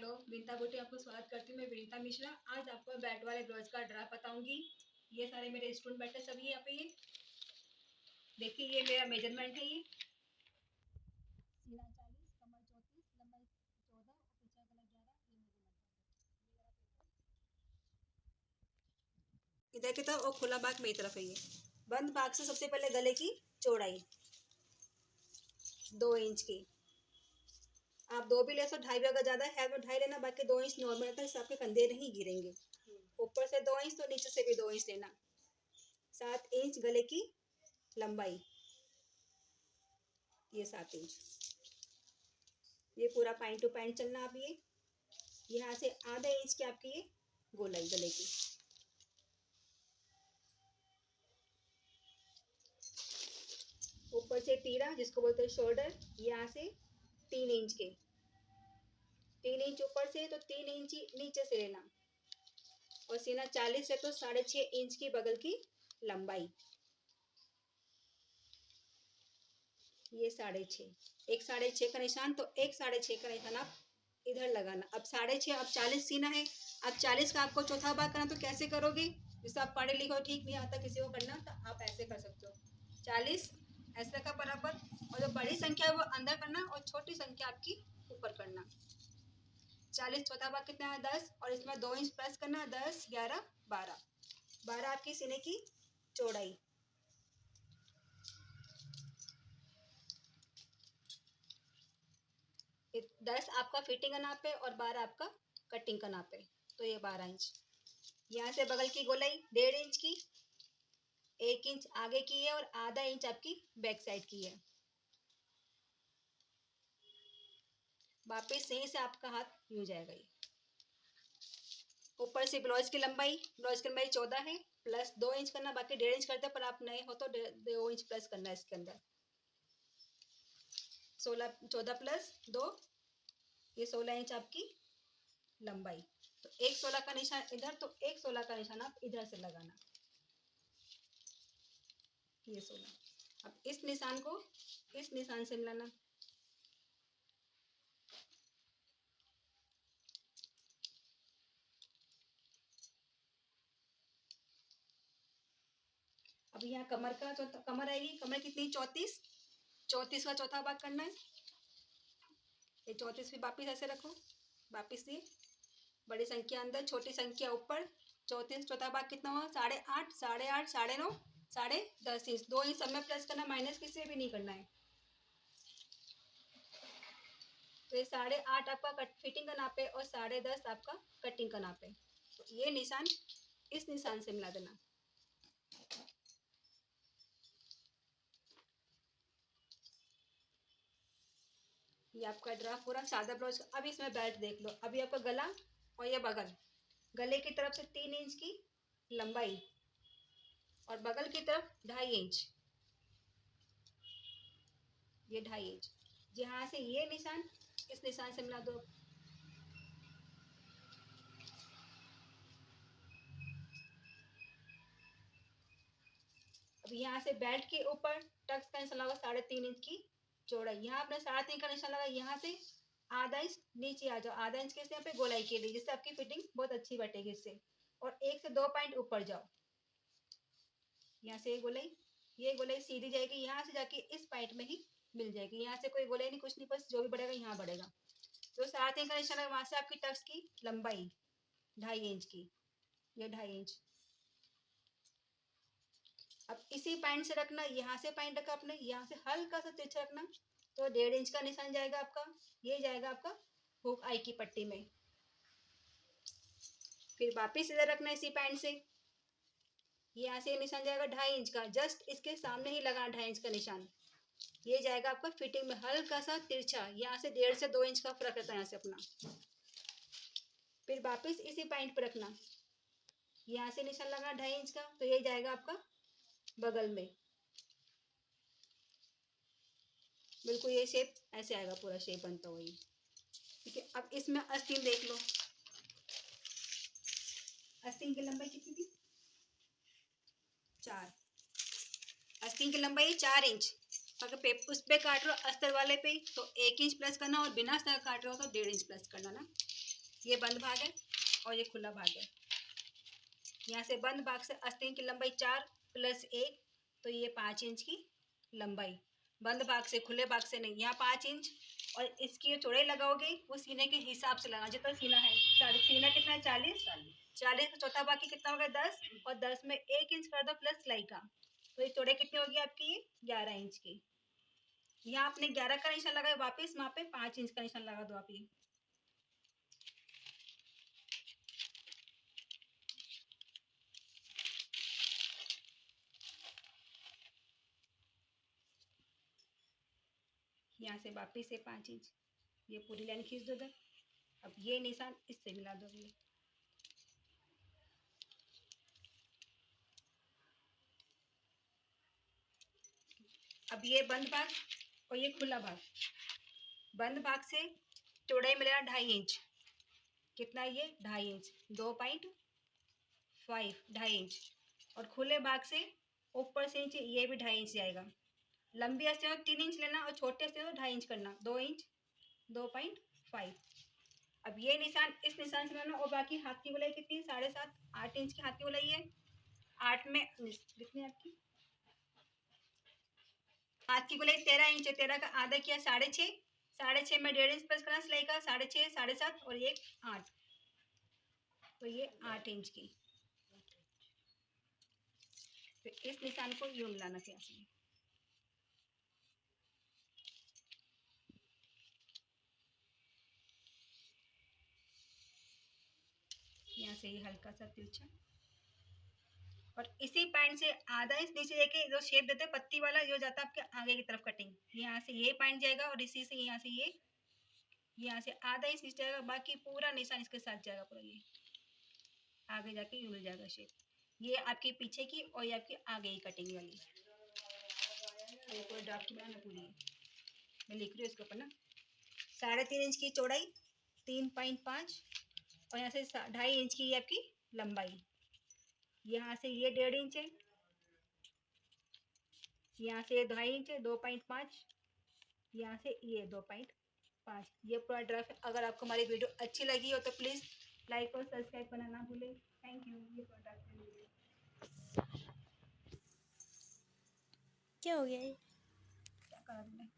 Hello, Vinita boutique आपको स्वागत करती हूँ। मैं विनीता मिश्रा। आज आपको बैट वाले ब्लाउज का ड्रा बताऊंगी। ये सारे मेरे स्टूडेंट बैठे सभी यहाँ पे। ये देखिए, ये मेरा मेजरमेंट है। ये सीना 40, कमर 34, लंबाई 14 और पीछे गला 11। ये मेजरमेंट है। इधर की तरफ और खुला भाग मेरी तरफ है। ये बंद भाग से सबसे पहले गले की चौड़ाई 2 इंच की। आप 2 भी ले तो 2.5 अगर ज़्यादा है तो 2.5 लेना, बाकी 2 इंच नॉर्मल रहता है, इससे आपके कंधे नहीं गिरेंगे। ऊपर से 2 इंच तो नीचे से भी 2 इंच लेना। 7 इंच गले की लंबाई, ये 7 इंच। ये पूरा पॉइंट टू पॉइंट चलना। आप ये यहाँ से आधा इंच की आपकी ये गोलाई गले की। ऊपर से तीरा जिसको बोलते हैं शोल्डर, यहाँ से 3 इंच के, 3 इंच ऊपर से तो 3 इंच नीचे से लेना। और सीना 40 है तो 6.5 इंच की बगल की लंबाई, ये 6.5। एक 6.5 का निशान, तो एक 6.5 का निशान आप इधर लगाना। अब 6.5, अब 40 सीना है। अब 40 का आपको चौथा भाग करना, तो कैसे करोगे? जैसे आप पढ़े लिखे हो, ठीक नहीं आता किसी को करना, तो आप ऐसे कर सकते हो। 40 ऐसे का बराबर, और जो बड़ी संख्या है वो अंदर करना और छोटी संख्या आपकी ऊपर करना। 40 चौथा भाग कितना है? 10, और इसमें 2 इंच प्लस करना। 10, 11, 12। 12 आपकी सीने की चौड़ाई। 10 आपका फिटिंग का नाप है और 12 आपका कटिंग का नाप है, तो ये 12 इंच। यहाँ से बगल की गोलाई 1.5 इंच की, 1 इंच आगे की है और आधा इंच आपकी बैक साइड की है। वापिस सही से आपका हाथ यूं जाएगा। ये ऊपर से ब्लाउज की लंबाई 14 है, प्लस 2 इंच करना, बाकी 1.5 इंच करते हैं, पर आप नए हो तो 2 इंच प्लस करना है इसके अंदर। 14 प्लस 2, ये 16 इंच आपकी लंबाई। तो एक 16 का निशान इधर, तो एक 16 का निशान आप इधर से लगाना, ये 16। अब इस निशान को इस निशान से मिलाना। अब यहाँ कमर का कमर आएगी, कमर कितनी? 34। 34 का चौथा भाग करना है। ये 34 भी वापिस ऐसे रखो, वापिस ये बड़ी संख्या अंदर, छोटी संख्या ऊपर। 34 चौथा भाग कितना हुआ? 8.5, 8.5, 9.5, 10.5 इंच। 2 इंच सब में प्लस करना, माइनस किसी भी नहीं करना है। तो ये 8.5 आपका फिटिंग का नाप है और 10.5 आपका कटिंग का नाप है। तो ये निशान इस निशान से मिला देना। ये आपका ड्रा पूरा सादा ब्लाउज। अब इसमें बेल्ट देख लो। अभी आपका गला और ये बगल, गले की तरफ से 3 इंच की लंबाई और बगल की तरफ 2.5 इंच, ये 2.5 इंच। जहाँ से ये निशान इस निशान से मिला दो। अब यहाँ से बेल्ट के ऊपर टक्स का निशान लगा 3.5 इंच की चौड़ाई। यहाँ आपने 3.5 का निशान लगा, यहाँ से आधा इंच नीचे आ जाओ। आधा इंच के यहाँ पे गोलाई के लिए, जिससे आपकी फिटिंग बहुत अच्छी बैठेगी इससे। और 1 से 2 पॉइंट ऊपर जाओ। यहाँ से ये गोलाई सीधी जाएगी, यहाँ से जाके इस पॉइंट में ही मिल जाएगी। यहाँ से कोई गोलाई नहीं, कुछ नहीं, बस जो भी बढ़ेगा यहाँ बढ़ेगा। तो 3.5 का निशान लगा, वहां से आपकी टक्स की लंबाई 2.5 इंच की, ये 2.5 इंच। अब इसी पॉइंट से रखना, यहाँ से पॉइंट रखा आपने, यहाँ से हल्का सा तिरछा रखना, तो 1.5 इंच का निशान जाएगा आपका। ये जाएगा आपका हुक आई की पट्टी में। फिर वापिस इधर रखना इसी पॉइंट से, यहाँ से निशान जाएगा 2.5 इंच का, जस्ट इसके सामने ही लगा 2.5 इंच का निशान। ये जाएगा आपका फिटिंग में हल्का सा तिरछा, यहाँ से 1.5 से 2 इंच का फर्क रहता है यहाँ से अपना। फिर वापिस इसी पॉइंट पर रखना, यहाँ से निशान लगा 2.5 इंच का, तो ये जाएगा आपका बगल में। बिल्कुल ये शेप ऐसे आएगा, पूरा शेप बनता हुआ ये। ठीक है, अब इसमें आस्तीन देख लो। आस्तीन की लंबाई कितनी थी? 4। आस्तीन की लंबाई 4 इंच। अगर उस पे काट रहे हो अस्तर वाले पे, तो 1 इंच प्लस करना, और बिना अस्तर काट रहे हो तो 1.5 इंच प्लस करना ना। ये बंद भाग है और ये खुला भाग है। यहाँ से बंद भाग से आस्तीन की लंबाई 4 + 1, तो ये 5 इंच की लंबाई। बंद भाग से खुले भाग से नहीं, यहाँ 5 इंच। और इसकी जो चौड़ाई लगाओगे वो सीने के हिसाब से लगाना, जितना सीना है। सीना कितना है? 40। 40 का चौथा भाग की कितना होगा? 10। और 10 में 1 इंच कर दो प्लस सिलाई का, तो ये चौड़ाई कितनी होगी आपकी? 11 इंच की। यहाँ आपने 11 का निशान लगाया, वापस वहाँ पे 5 इंच का निशान लगा दो आप। ये यहाँ से वापस से 5 इंच, ये पूरी लाइन खींच दो उधर। अब ये निशान इससे मिला दो। ये अब ये बंद भाग और ये खुला भाग। बंद भाग से चौड़ाई मिलेगा 2.5 इंच। कितना? ये 2.5 इंच, 2.5, 2.5 इंच। और खुले भाग से ऊपर से इंच, ये भी 2.5 इंच जाएगा। लंबी अस्ती हो 3 इंच लेना और छोटे अस्ती हो 2.5 इंच करना, 2 इंच, 2.5। अब ये निशान इस निशान से बनाना। और बाकी हाथ की गोलाई कितनी? 7.5, 8 इंच की हाथ की गोलाई है। 8 में कितनी आपकी हाथ की गोलाई? 13 इंच है। 13 का आधा किया 6.5। 6.5 में 1.5 इंच प्लस करना सिलाई का, 6.5, 7.5 और ये 8, तो ये 8 इंच की। तो इस निशान को यूं मिलाना फिर से। यहाँ से ये हल्का सा तिरछा, और इसी पॉइंट से आधा इंच नीचे लेके जो शेप देते हैं पत्ती वाला, जो जाता है आपके आगे की तरफ कटिंग, यहाँ से ये पॉइंट जाएगा और इसी से यहाँ से ये, यहाँ से आधा इंच नीचे जाएगा, बाकी पूरा निशान इसके साथ जाएगा पूरा। ये आगे जाके यूं मिल जाएगा शेप। ये आपकी पीछे की और ये आपकी आगे की कटिंग वाली। ये पूरा ड्राफ्ट बनाना पूरी, मैं लिख रही हूँ इसके ऊपर ना। 3.5 इंच की चौड़ाई, 3.5, और यहाँ से 2.5 इंच की आपकी लंबाई। यहाँ से ये 1.5 इंच है, यहाँ से ये 2.5 इंच है, 2.5, यहाँ से ये 2.5। ये पूरा ड्राफ्ट है। अगर आपको हमारी वीडियो अच्छी लगी हो तो प्लीज़ लाइक और सब्सक्राइब करना ना भूलें। Thank you. ये पूरा ड्राफ्ट है। क्या हो गया ये? क्या करा तुमने?